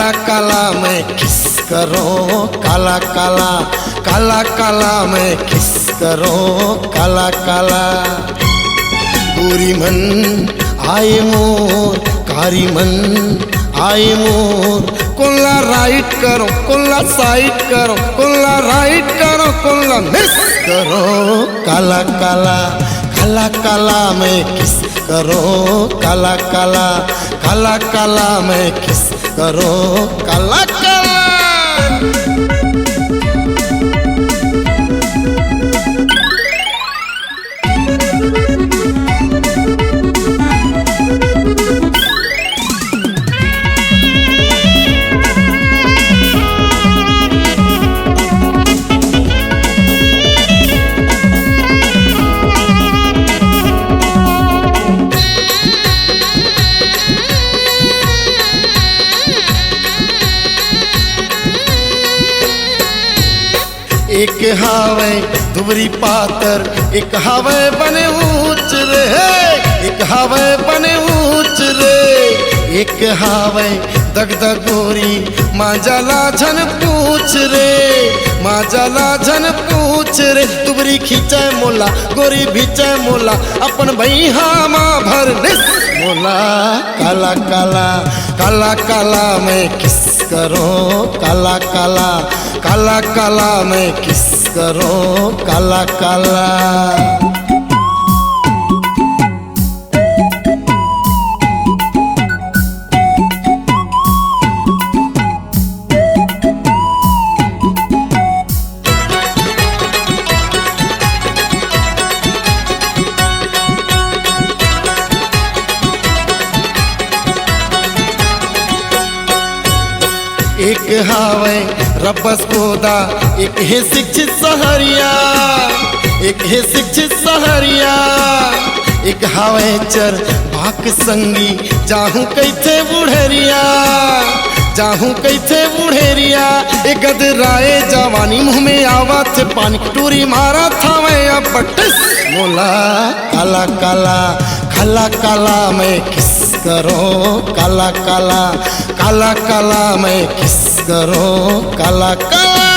काला काला मैं किस करो काला काला, काला काला मैं किस करो काला काला। गोरी मन आए मोर कारी मन आए मोर, कोल्ला राइट करो कोल्ला साइड करो, कोल्ला राइट करो कोल्ला मिस करो काला काला, काला काला मैं किस करो काला काला, काला काला मैं किस करो काला काला। एक हावे दुबरी पातर, एक हावे बने ऊंच रे, एक हावे बने ऊंच रे। एक हावे दग दग गोरी माजाला झन पूछ रे, माजाला झन पूछ रे। दुबरी खींचे मोला गोरी भीचे मोला, अपन भैया माँ भर निस मोला काला काला, काला काला मैं किस करो काला काला, काला काला मैं किस करो काला काला। एक हावे रबस गोदा, एक है शिक्षित सहरिया, एक है शिक्षित सहरिया। एक हावे चर भाक संगी जाहूं कैथे बुढ़ेरिया, जाहूं कैथे बुढ़ेरिया। एक गदराए जवानी मुँह में आवा थे पानी, टूरी मारा था मैं अब बटिस मोला काला काला, काला काला मैं किस करो काला काला, काला काला मैं किस करो काला काला।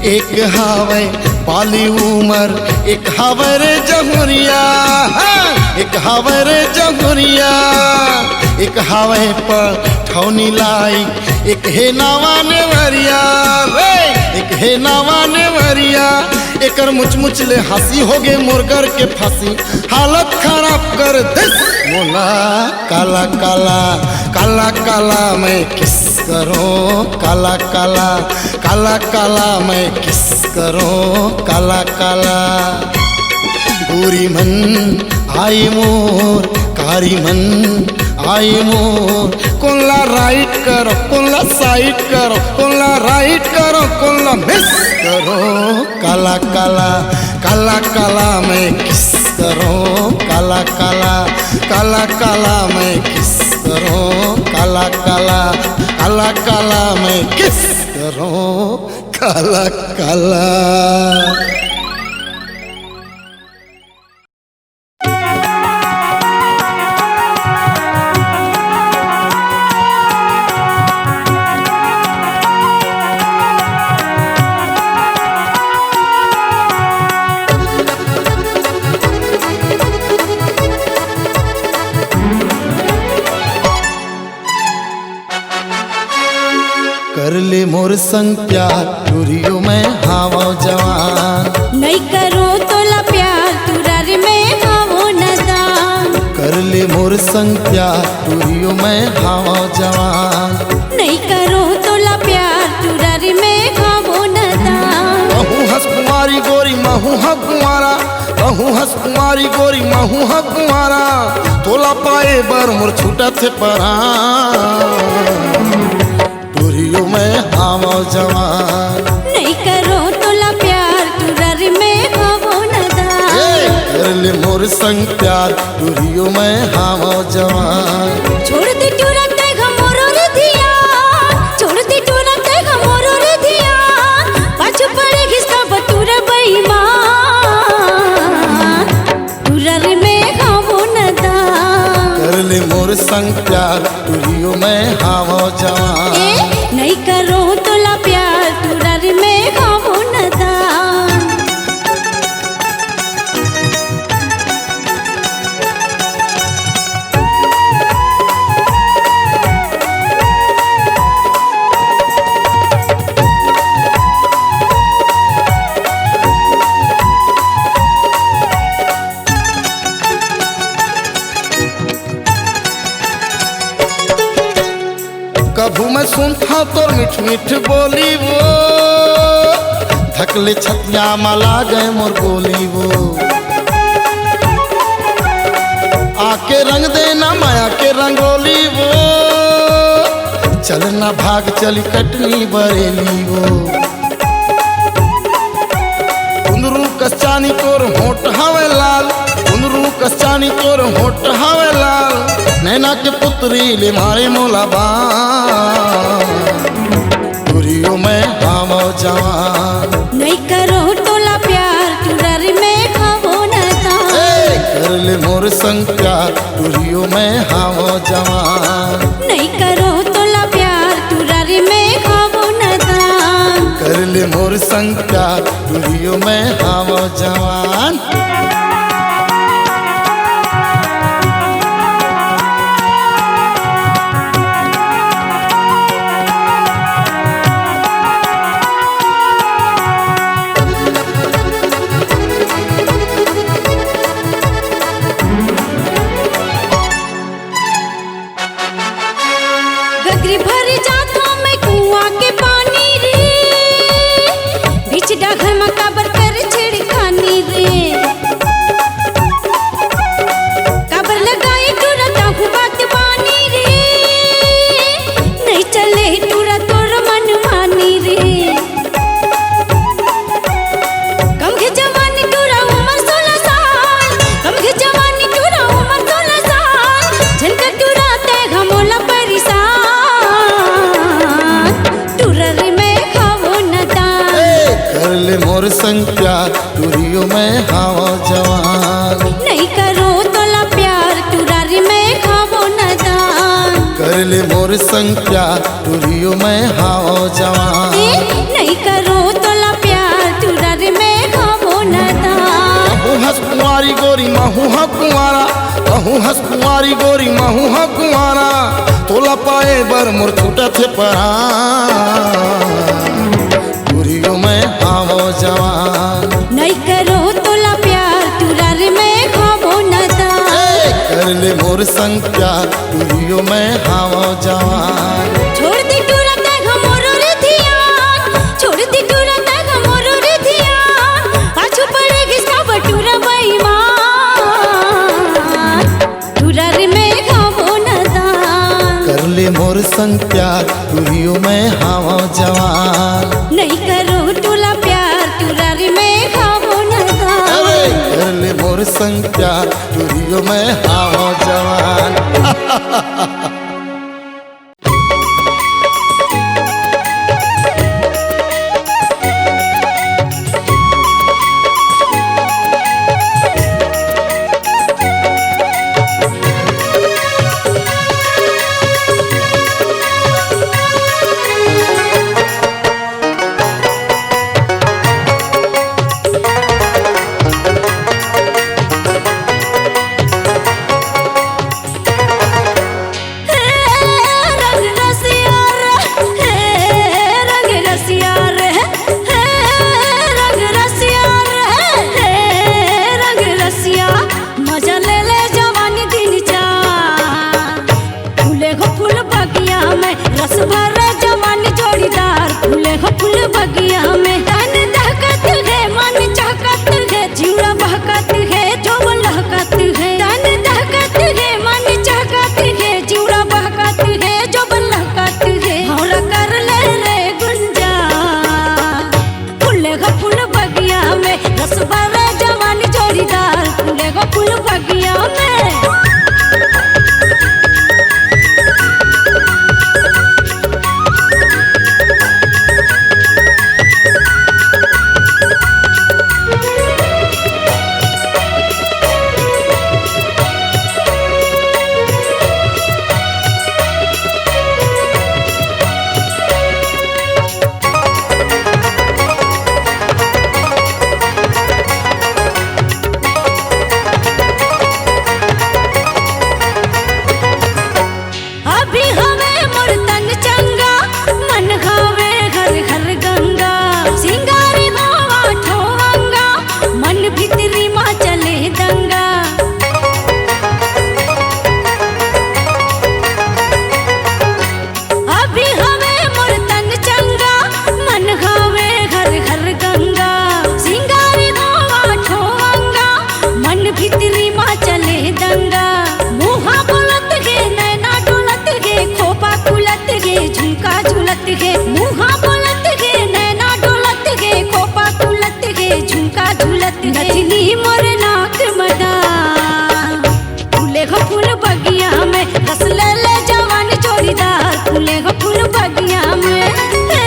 एक हावे पाली उमर, एक हावे रे जमुरिया, एक हावे रे जमुरिया। एक हावे पर ठौनी लाई, एक है नावा नेवरिया रे, एक है नावा नेवरिया। एकर मुच मुच ले हंसी हो गए मुर्गर के फांसी, हालत खराब कर दिस मोला काला काला, काला काला मैं किस करो काला काला, काला काला मैं किस करो काला काला। गोरी मन आई मोर कारी मन आई मोर, कोल्ला राइट करो कोल्ला साइड करो, कोल्ला राइट करो कोल्ला मिस करो काला काला, काला काला मैं किस करो काला काला, काला काला मैं किस करो काला काला, काला काला मैं किस करो काला काला। कर ले मोर संग प्यार टूरियो में हावा जवान, नहीं करो तोला प्यार तुरार में हावो नदान। कर ले मोर संग प्यार टूरियो में हावा जवान, नहीं करो तोला प्यार तुरार में हावो नदान। कहूँ हंस कुमारी कुमारी गोरी महू ह कुंवारा कहूँ हंस कुमारी गोरी महू ह कुंवारा तोला पाए बर मोर छूटा थे परा टूरियो में हावो जवान नहीं करो तोला प्यार तुरर में हवो नदान कर ले मोर संग प्यार टूरियो में हावो जवान छोड़ दे तुरंत घमोरो रे धिया छोड़ दे तुरंत घमोरो रे धिया पाछू पड़े घिसका बटूर बेईमान तुरर में हवो नदान कर ले मोर संग प्यार टूरियो में हावो जवान नहीं करो तोला प्यार तुरर में हवो नदान कभू मैं सुनता तोर मिठ मिठ बोली वो धकले छतिया माला गए मोर बोली वो आके रंग देना माया के रंगोली वो चलना भाग चली कटनी बरेली वो कुंदरू कचानी तोर होठ हवे लाल कुंदरू कचानी तोर होठ हवे लाल नैना के पुत्री ले मारे मोला बारियो में हावो जवान नहीं करो तोला प्यार तुरर में हवो नदान कर ले मोर संग प्यार टूरियो में हावो जवान नहीं करो तोला प्यार तुरर में हवो नदान कर ले मोर संग प्यार टूरियो में हावो जवान गगरी भर जाता मैं कुआं के पानी रे बीच डाघर में काबर कर छिड़खानी रे काबर लगाए टूरा ताहू बात बानी रे नहीं चले टूरा तोर मन मानी रे कम के जवानी टूरा उम्र 16 साल कम के जवानी टूरा उम्र 16 साल झनका टूरा ते घमोला परिसा कर ले मोर संग प्यार टूरियो में हावो जवान नहीं करो तोला प्यार तुरर में हवो नदान कर ले मोर संग प्यार टूरियो में हावो जवान नहीं करो तोला प्यार तुरर में हवो नदान कहूँ हंस कुंवारी गोरी महू ह कुंवारा कहूँ हंस कुंवारी गोरी महू ह कुंवारा तोला पाए बर मोर छूटा थे परा टूरियो में हावो जवान नहीं करो तोला प्यार तुरर में हवो नदान कर ले मोर संग प्यार टूरियो में हावो जवान छोड़ दे टूरा ते घमोरो रे धिया छोड़ दे टूरा ते घमोरो रे धिया पाछू पड़े घिसका बटूरा बेईमान तुरर में हवो नदान कर ले मोर संग प्यार टूरियो में हावो जवान नहीं करो तोला प्यार तुरर में हवो नदान कर ले मोर संग प्यार टूरियो में हावो जवान झूलत नथनी मोर नाक मदा फूले हो फूल बगिया में रस ले ले जवान चोरीदार फूले हो फूल बगिया में हे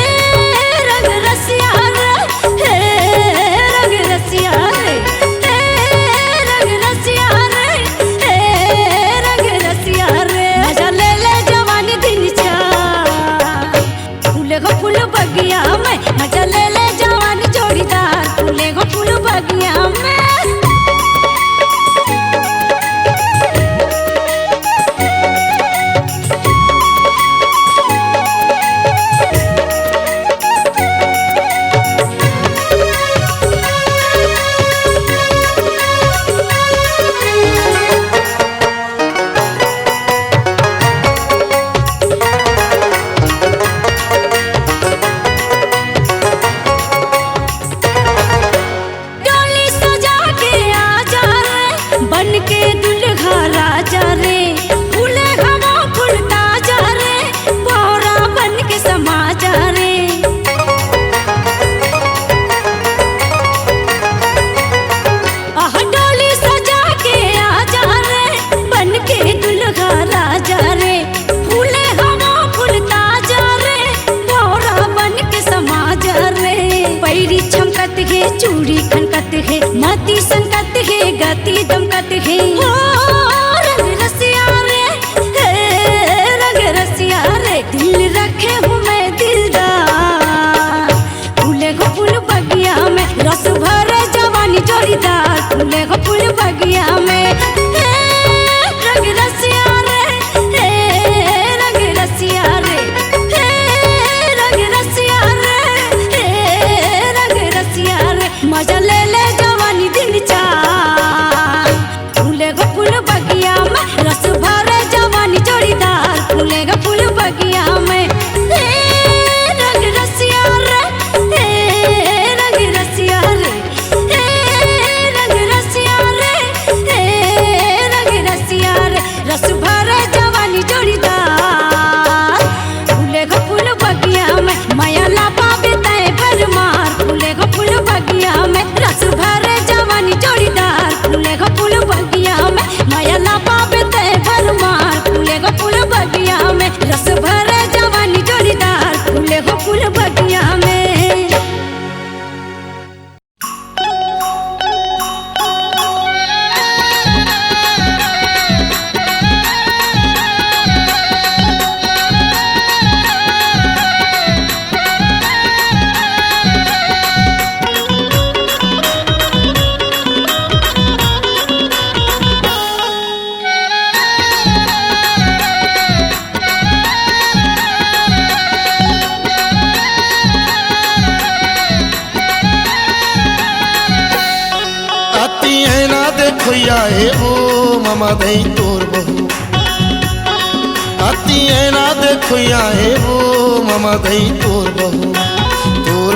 रंग रसिया रे हे रंग रसिया रे हे रंग रसिया रे हे रंग रसिया रे मजा ले ले जवान दिन चा फूले हो फूल बगिया में मजा ले ले जवान चोरीदार फूले हो फूल बगिया में बन के दुल्हा राजा रे फूले हवा फूलता जा रे बोरा बन के समा जा रे आह डोली सजा के आ जा रे बन के दुल्हा राजा रे फूले हवा फूलता जा रे बोरा बन के समा जा रे पैरी चमकत है चूड़ी खनकत है माती संकत है गति दमकत है हो रंग रसिया रे हे रंग रसिया रे दिल रखे हूँ मैं दिलदार फूले को फूल बगिया में रस भरे जवानी जोड़ीदार फूले को फूल बगिया में हे रंग रसिया रे हे रंग रसिया रे हे रंग रसिया रे हे रंग रसिया रे मजा ले ले जवानी दिन चा फूले को फूल बगिया में रस भरे जवानी जोड़ीदार फूले को फूल बगिया में हे रंग रसिया रे हे रंग रसिया रे हे रंग रसिया रे हे रंग रसिया रे रस भरे जवानी जोड़ीदार फूले को फूल बगिया में माया लापा बिताए भरमार फूले को फूल बगिया में रस भरे जवानी जोड़ीदार फूले को फूल बगिया में माया लापा बिताए भरमार फूले को फूल बगिया में रस भरे जवानी जोड़ीदार फूले को फूल बगिया में खोया है वो मामा दई तोर बहू आती है ना देखोया है वो मामा दई तोर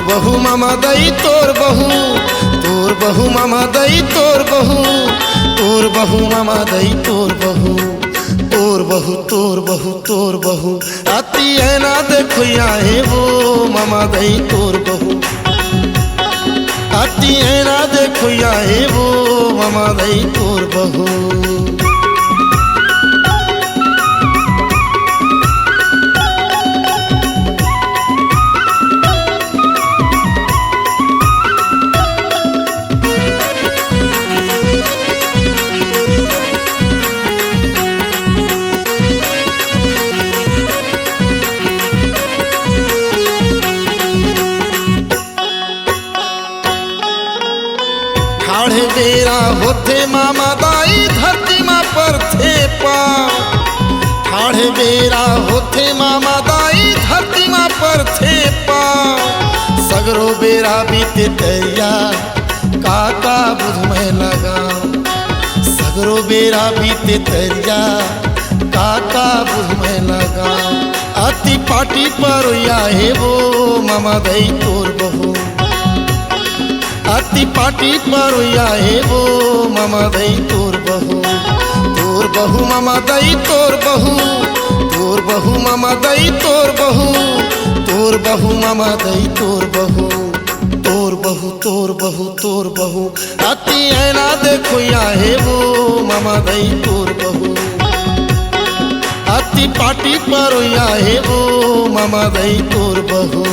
बहू मामा दई तोर बहू मामा दई तोर बहू मामा दई तोर बहू आती है ना देखोया है वो मामा दई तोर बहू आती है ना देखोया है वो मामा दई तोर बहू ठाढ़े बेरा होते मामा दाई धरती माँ पर थे पा ठाढ़े बेरा होते मामा दाई धरती माँ पर थे पा सगरो बेरा बीते तैया काका बुध में लगा सगरो बेरा बीते तैया काका बुध में लगा अति पाटी पर है वो मामा दई तोर बहू अति पाटी पर है वो मामा दई तोर बहू मामा दई तोर बहू मामा दई तोर बहू मामा दई तोर बहू तोर बहू अति ऐना देखो या हे वो मामा दई तोर बहू अति पाटी पर या हे वो मामा दई तोर बहू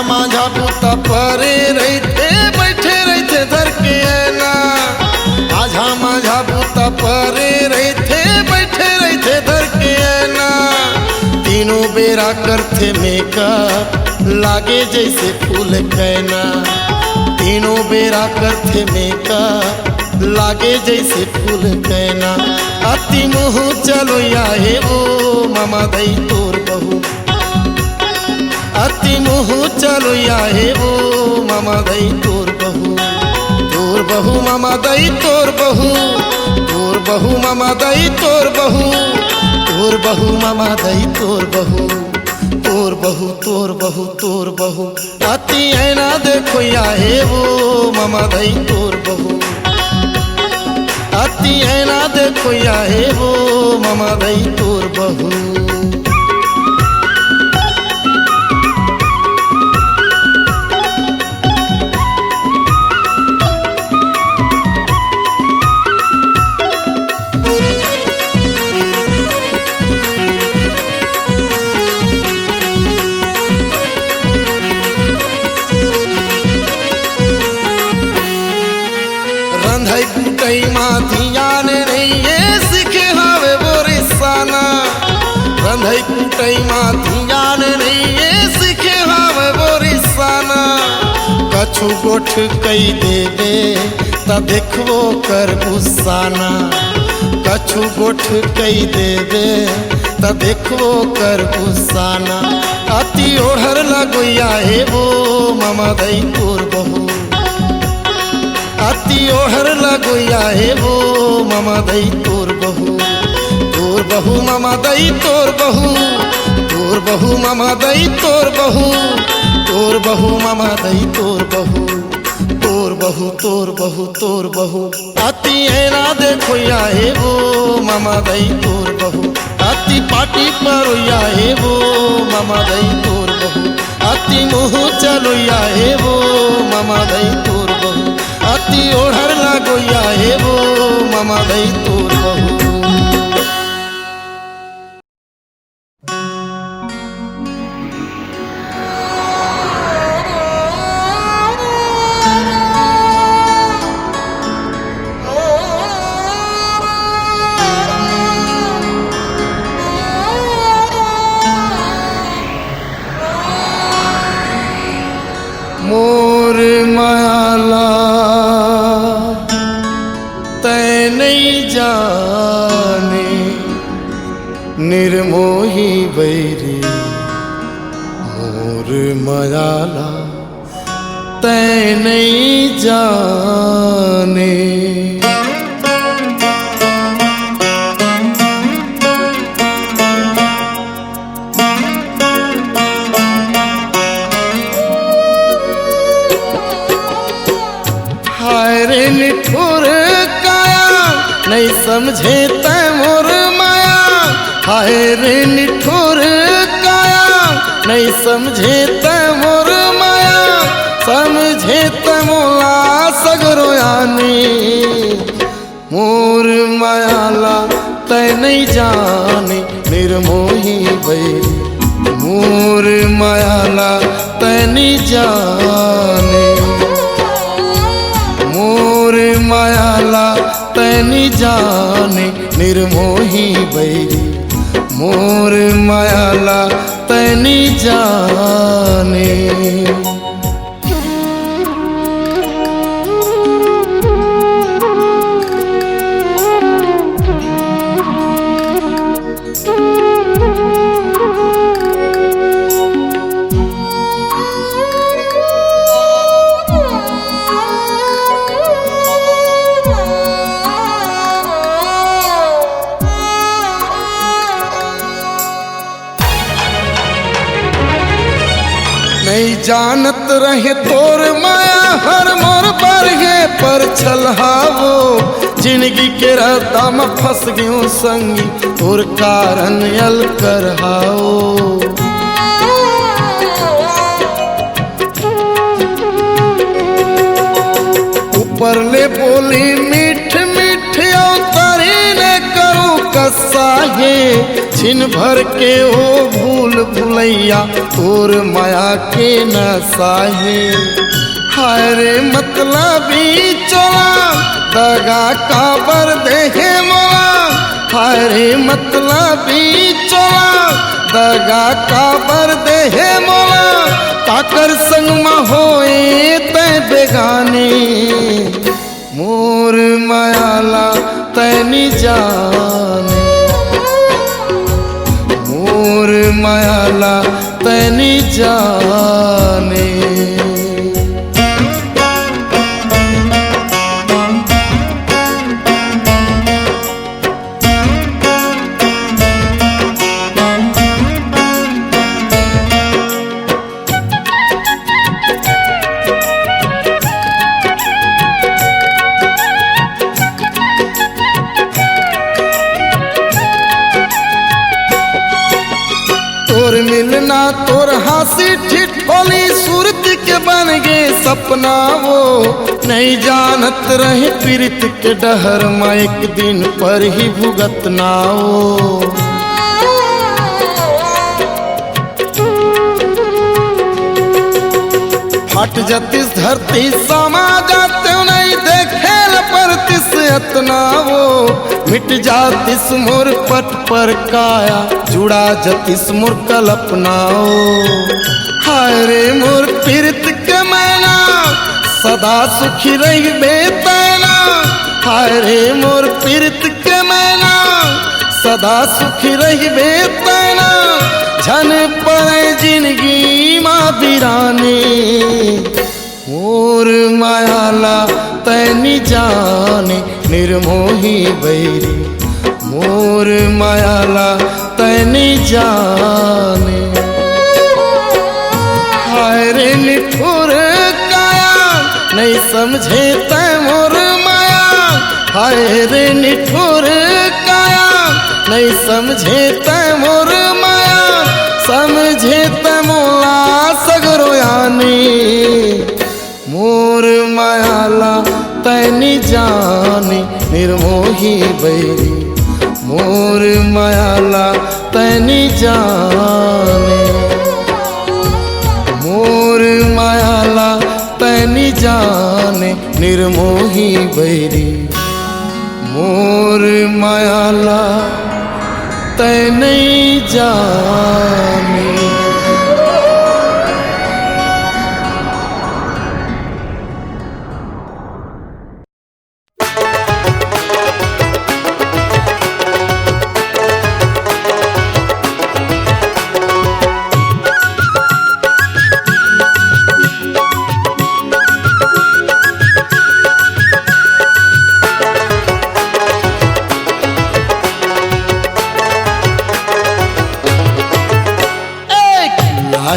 माझा पुता परे रहते बैठे रहते धर के ऐना माझा पुता परे रहते बैठे रहते धर के ऐना तीनों बेरा करते मेकअप लागे जैसे फूल कैना तीनों बेरा करते मेकअप लागे जैसे फूल कैना अति मुँह चलो या हे वो मामा दई तोर बहू अति मुँह चलो या हे वो मामा दई तोर बहू मामा दई तोर बहू मामा दई तोर बहू मामा दई तोर बहू अति ऐना देखो या हे वो मामा दई तोर बहू अति ऐना देखो या हे वो मामा दई तोर बहू रंधाई कुटाई माथियान नहीं ये सीखे हावे बोरिसाना रंधाई कुटाई माथियान नहीं ये सीखे हावे बोरिसाना कछु गोठ कई देवे ता देखो कर गुस्साना कछु गोठ कई देवे ता देखो कर गुस्साना अति ओढ़र लगोया हे वो मामा दई तोर बहू अति ओढ़र लगोया हे वो मामा दई तोर बहू मामा दई तोर बहू मामा दई तोर मामा दई तोर बहू अति ऐना देखो या हे वो मामा दई तोर बहू अति पाटी पर या हे वो मामा दई तोर बहू अति मुँह चलो या हे वो मामा दई तोर बहू अति ओढ़र लगो या हे वो मामा दई तोर बहू मोर मायाला तै नहीं जाने निर्मोही बैरी मोर मायाला तै नहीं जाने रे निठुर काया नहीं समझे तै मोर माया हाय रे निठुर काया नहीं समझे तै मोर माया समझे तै मोला सगरो यानी मोर मायाला तै नहीं जाने निर्मोही बैरी मोर मायाला तै नहीं जाने मोर मायाला तै नहीं जाने निर्मोही बैरी मोर मायाला तै नहीं जाने जानत रहे तोर माया हर मोर बरगे पर छलहावो जिंदगी के रास्ता में फंस गयो संगी तोर कारण यल करहाओ ऊपर ले बोली मीठ मीठ तारी ने करूं कसाहे छिन भर के ओ भूल भुलैया तोर माया के नसाहे हाय रे मतलबी चोला दगा काबर देहे मोला हाय रे मतलबी चोला दगा काबर देहे मोला काकर संग में होए ते बेगाने मोर मायाला तैनी जाने मोर मायाला तैनी जाने तोर मिलना तोर हासी ठिठोली सूरत के बन गे सपना वो नहीं जानत रहे पीरित के डहर में एक दिन पर ही भुगतना वो फट जतिस धरती समा जाते नहीं देखे परतिस अतना वो मिट जातिस मोर पट पर काया जुड़ा जतिस मोर कल्पनाओ हाय रे मोर पीरित के मैना सदा सुखी रही बेतना हाय रे मोर पीरित के मैना सदा सुखी रही बेतना झन पड़े जिंदगी माँ बिराने मोर मायाला तैनी जाने निर्मोही बैरी मोर मायाला तैनी जाने हाय रे निठुर काया नहीं समझे तै मोर माया हाय रे निठुर काया नहीं समझे तै मोर माया समझे तै मोला सगरो यानी मोर मायाला तैनी जाने निर्मोही बैरी मोर मायाला तैनी जाने मोर मायाला तैनी जाने निर्मोही बैरी मोर मायाला तैनी जाने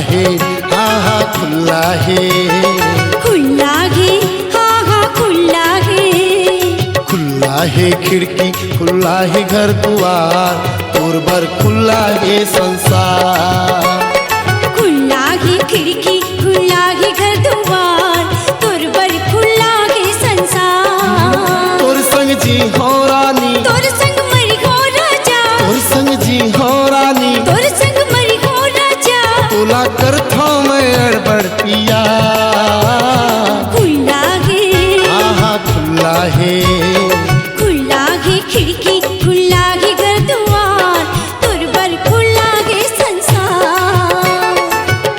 है हाँ हाँ खुला है खुला है हाँ हाँ खुला है खुला है खिड़की खुला है घर द्वार तोर बर खुला है संसार खुला है खिड़की खुला है घर द्वार तोर बर खुला है संसार तोर संग जी हो रानी तोर संग मरी हो राजा तोर संग जी हो रानी तोर संग मरी हो राजा तोला कर था मैं अड़बड़ पिया खुला है हाँ हाँ खुला है खिड़की खुला है घर द्वार तोर बर खुला है संसार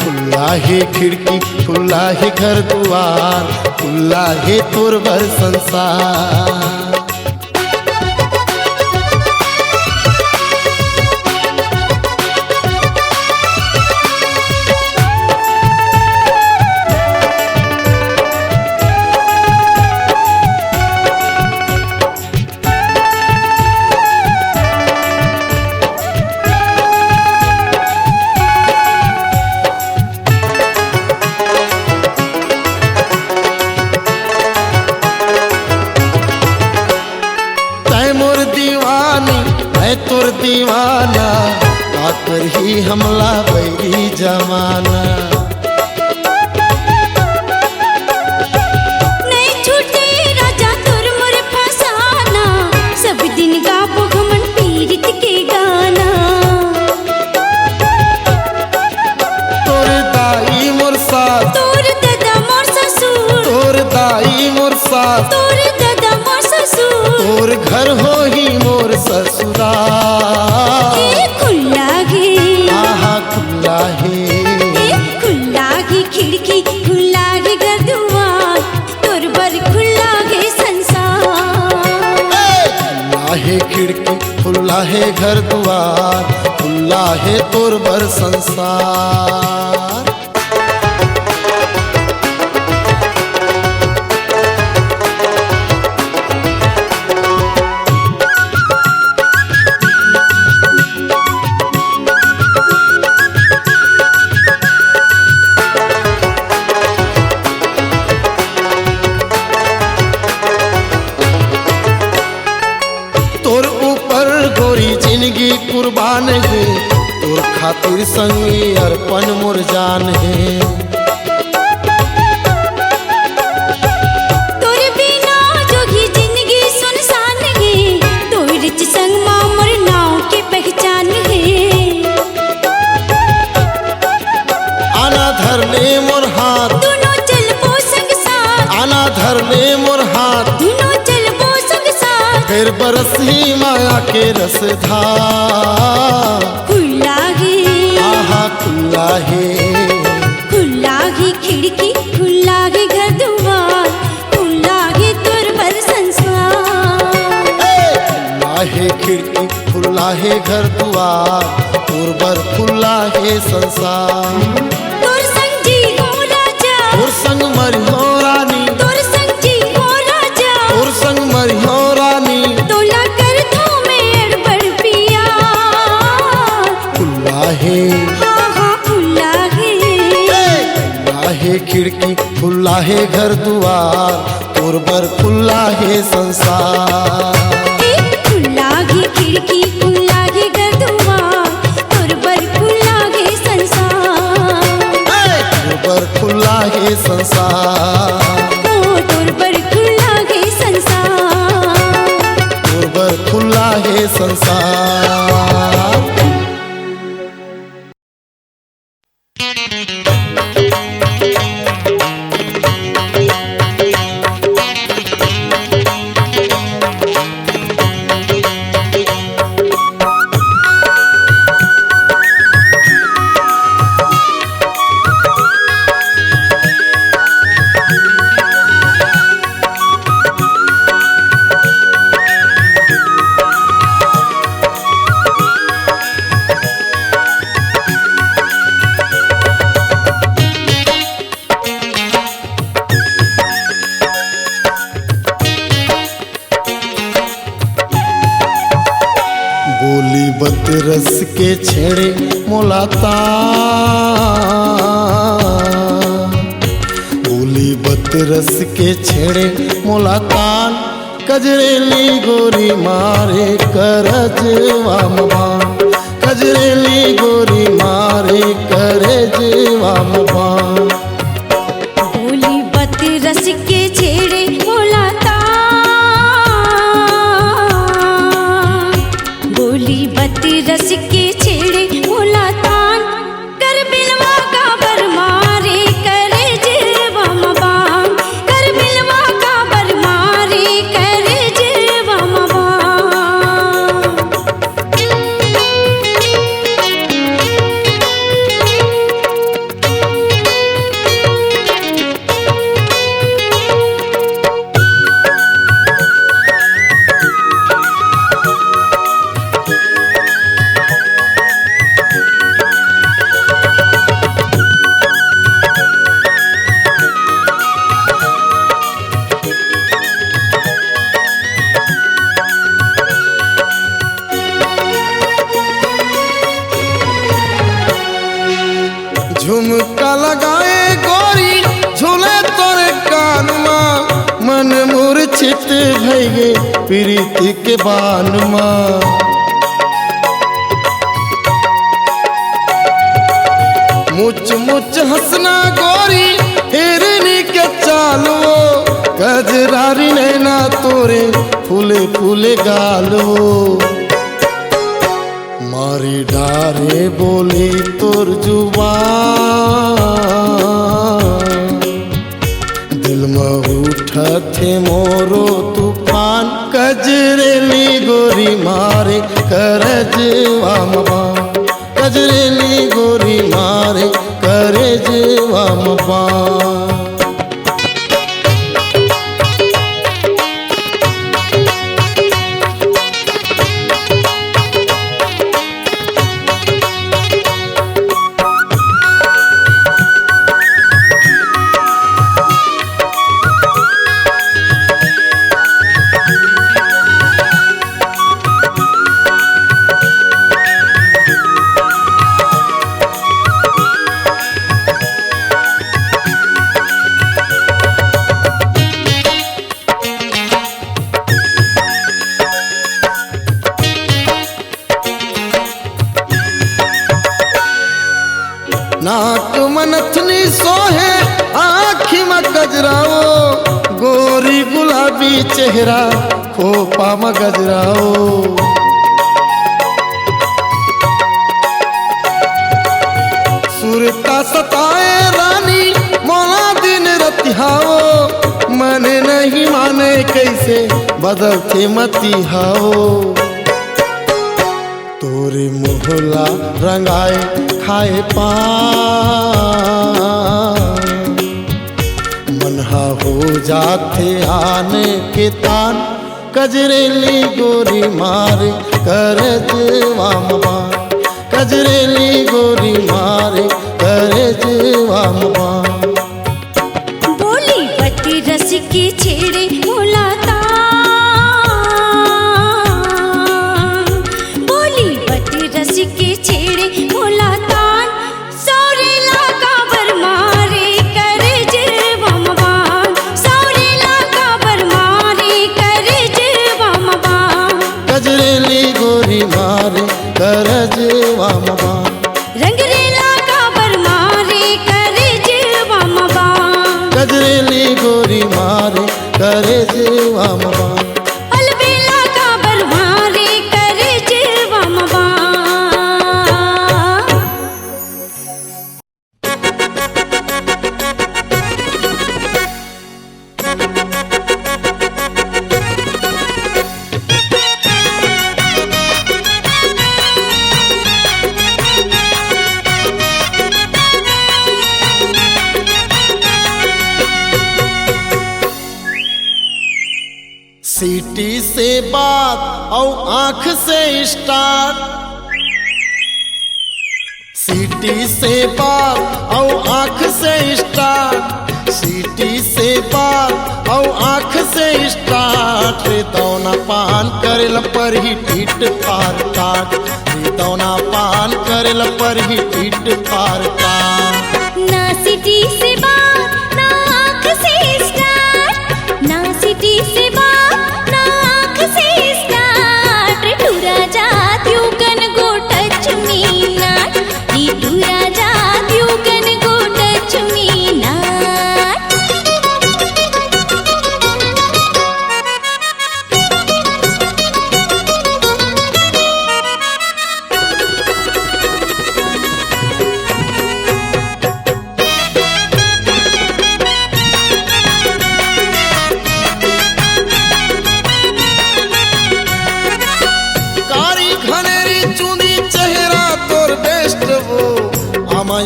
खुला है खिड़की खुला है घर द्वार खुला है तोर बर संसार तोर दादा मोर ससुर तोर घर हो ही मोर ससुराल। ए खुला गे आहा खुला है खुला गे खिड़की खुला गे घर दुआर तोर बर खुला गे संसार। खुला है खिड़की खुला है घर द्वार खुला है तोर बर संसार। तोर ऊपर गोरी जिंदगी कुर्बान है तोर खातिर संगी अर्पण मोर जान है। तोर बिना जोगी जिंदगी सुनसान है तोर संग मां मोर नाव की पहचान है। आना धरने मोर हाथ दोनों चलबो संग साथ आना धरने मोर हाथ दोनों चलबो संग साथ फिर बरसी माया के रसधार। खुला गे आहा खुला गे खिड़की खुला गे घर दुआर खुला गे तोर बर संसार। खुला है खिड़की खुला है घर द्वार तोर बर खुला है संसार। तोर संग जी हो राजा तोर संग मरी हो रानी तोर संग जी हो राजा तोर संग मरी हो रानी तोला कर दो मेर बड़ पिया। खुला है हाँ खुला है खिड़की खुला है घर द्वार तोर बर खुला है संसार। खुला गे खिड़की खुला गे घर दुआर तोर बर खुला गे संसार। तोर बर खुला है संसार तोर बर खुला गे संसार तोर बर खुला है संसार। बोली बत रस के छेड़े मोलाता बोली बत रस के छेड़े मोलातान कजरेली गोरी मारे करजवा मबान कजरेली गोरी मारे करजवा मबान। बोली बत रस के छेड़े मोलाता बोली बत रस के छेड़े मोलातान कर बिलवा का बर मारे करे जेवा मबान कर बिलवा का बर मारे करे जेवा मबान। झुमका लगाए गोरी झूले तोरे कान माँ मन मूर्छित भइगे प्रीति के बान माँ। मुच मुच हंसना गोरी हिरनी के चालो गजरारी नैना तोरे फूले फूले गालो। मारी डारे बोली तोर जुबान दिल में उठथे मोरो तूफान कजरेली गोरी मारे करजवा बान कजरेली गोरी मारे करजवा बान नाक मनथनी सोहे आँखी में गजराओ गोरी गुलाबी चेहरा खोपा में गजराओ सुरता सताए रानी मोला दिन रतिहाओ मन नहीं माने कैसे बदलते मतिहाओ तोरे मोहला रंगाए खाए पान मनहा हो जाते आने के तान कजरेली गोरी मारे करजवा बान कजरेली गोरी मारे करजवा बान बोली बती रस की छेड़े मुलाता रस के छेड़े मुलातान सौरेला काबर मारे करजवा बान सौरेला काबर मारे करजवा बान कजरेली गोरी मारे करजवा बान रंगरेला काबर मारे करजवा बान कजरेली गोरी मारे करजवा बान अलबेला काबर मारे करजवा बान सीटी से बात और आंख से स्टार्ट सीटी से बात और आंख से स्टार्ट सीटी से बात और आंख से स्टार्ट रे दौना पान करेल पर ही पीट पार काट रे दौना पान करेल पर ही पीट पार काट ना सिटी से बात ना आँख से स्टार्ट ना सिटी से बात ना आँख से स्टार्ट टूरा जात यू कन गो टच मी नॉट री टूरा जात यू कन गो टच मी नॉट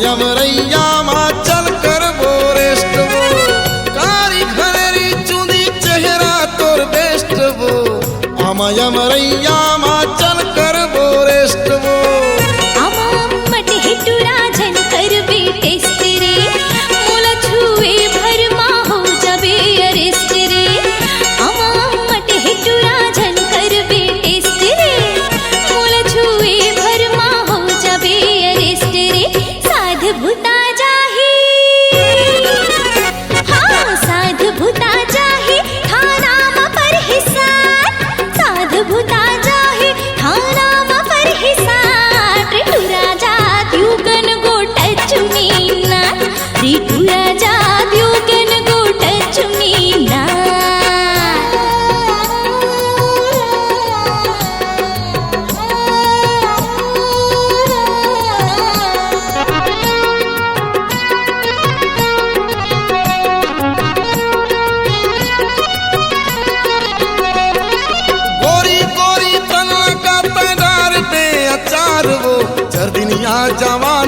यमरैया मा चल कर वो रेस्ट वो कारी घनेरी चूंदी चेहरा तोर बेस्ट वो यमरैया मा चल कर वो रेस्ट वो मट हिटुरा झन कर बे टेस्ट रे मोला छुए भर मा हो जाबे अरेस्ट रे मट हिटुरा झन कर बे टेस्ट रे मोला छुए भर मा हो जाबे अरेस्ट रे साध भूता जाही हाँ साध भूता जाही थाना मा पर हिसार साध भूता जाही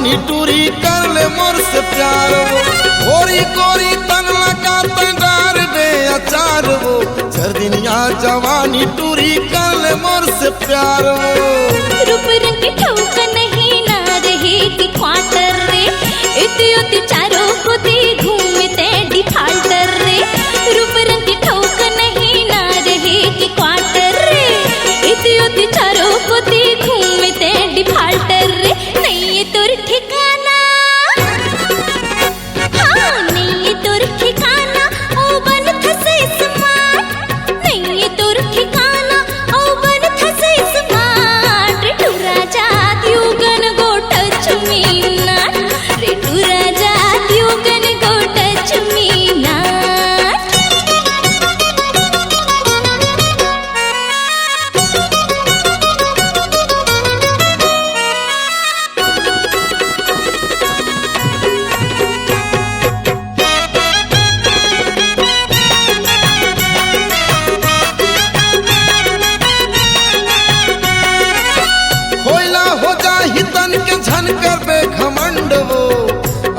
जवानी टूरी कर ले मोर से प्यार वो गोरी गोरी तन लगा तंगार बे अचार वो सर्दिनिया जवानी टूरी कर ले मोर से प्यार वो रूप रंग ठौक नहीं ना रहे कि क्वार्टर रे इति उति चारों को दी घूमते डिफाल्टर रे रूप रंग ठौक नहीं ना रहे कि क्वार्टर रे इति उति चारों को दी घूमते डिफाल्टर रे नहीं ये तोर ठिकाना हाँ नहीं ये तोर ठिकाना ओ बन थसे स्मार्ट नहीं ये तोर ठिकाना ओ बन थसे स्मार्ट रे तू राजा you gun go touch me not रे तू राजा you gun go touch me not खोइला हो जाहि तन के झनकर बे घमंड वो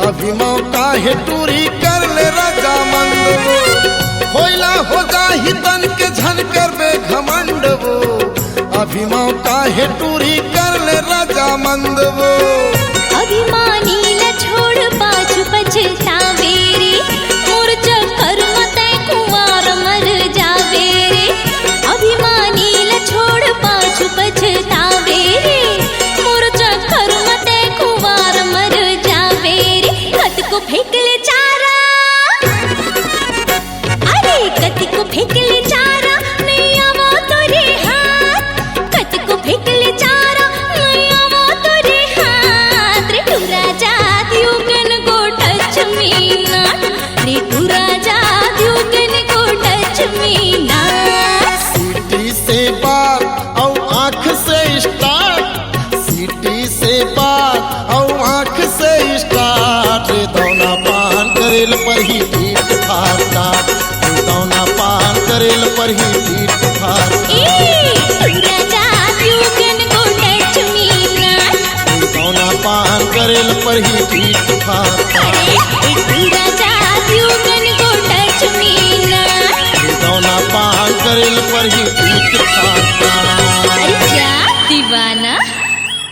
अभी मौका है टूरी कर ले राजा मंद वो खोइला हो जाहि तन के झनकर बे घमंड वो अभी मौका है टूरी कर ले राजा मंद वो अभिमानी ल छोड़ पाछू पछतावे रे मोर चक्कर मते कुंवार मर जावे रे अभिमानी ल छोड़ पाछू पछतावे रे मोर चक्कर मते कुंवार मर जावे रे कत को फेंक ले चारा अरे कत को फेंक ले चारा नहीं आवो तोरे हाथ कत को फेंक ले चारा नहीं आवो तोरे हाथ रे तू राजा you can go touch me not रे तू राजा you can go touch me not सीटी से बात औ आँख से स्टार्ट सीटी से बात औ आँख से स्टार्ट रे दौना पान करेल पर ही ठीक ठाक ठाक रे दौना पान करेल पर ही ठीक ठाक ए तू राजा you can go touch me not रे दौना पान करेल पर ही ठीक ठाक ठाक अरे तू राजा you can go touch me not रे दौना पान करेल पर ही